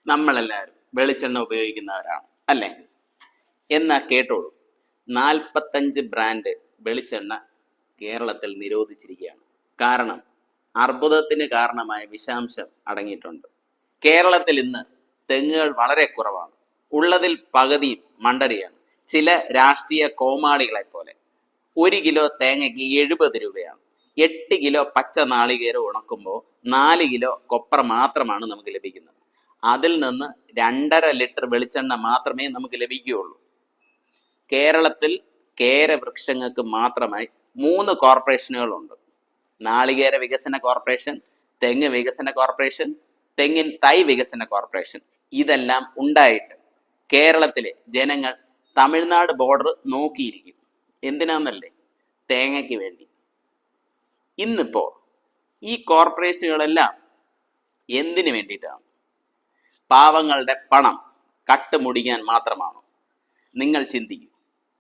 നമ്മളെല്ലാവരും വെളിച്ചെണ്ണ ഉപയോഗിക്കുന്നവരാണ് അല്ലേ? എന്നാ കേട്ടോളൂ, 45 ബ്രാൻഡ് വെളിച്ചെണ്ണ കേരളത്തിൽ നിരോധിച്ചിരിക്കുകയാണ്. കാരണം അർബുദത്തിന് കാരണമായ വിഷാംശം അടങ്ങിയിട്ടുണ്ട്. കേരളത്തിൽ ഇന്ന് തെങ്ങുകൾ വളരെ കുറവാണ്. ഉള്ളതിൽ പകുതിയും മണ്ടരിയാണ്. ചില രാഷ്ട്രീയ കോമാളികളെ പോലെ 1 കിലോ തേങ്ങയ്ക്ക് 70 രൂപയാണ്. 8 കിലോ പച്ച നാളികേരം ഉണക്കുമ്പോൾ 4 കിലോ കൊപ്ര മാത്രമാണ് നമുക്ക് ലഭിക്കുന്നത്. അതിൽ നിന്ന് 2.5 ലിറ്റർ വെളിച്ചെണ്ണ മാത്രമേ നമുക്ക് ലഭിക്കുകയുള്ളൂ. കേരളത്തിൽ കേര വൃക്ഷങ്ങൾക്ക് മാത്രമായി 3 കോർപ്പറേഷനുകളുണ്ട്. നാളികേര വികസന കോർപ്പറേഷൻ, തെങ്ങ് വികസന കോർപ്പറേഷൻ, തെങ്ങിൻ തൈ വികസന കോർപ്പറേഷൻ. ഇതെല്ലാം ഉണ്ടായിട്ട് കേരളത്തിലെ ജനങ്ങൾ തമിഴ്നാട് ബോർഡർ നോക്കിയിരിക്കും. എന്തിനാന്നല്ലേ? തേങ്ങയ്ക്ക് വേണ്ടി. ഇന്നിപ്പോ ഈ കോർപ്പറേഷനുകളെല്ലാം എന്തിനു വേണ്ടിയിട്ടാണ്? പാവങ്ങളുടെ പണം കട്ടുമുടിക്കാൻ മാത്രമാണോ? നിങ്ങൾ ചിന്തിക്കും.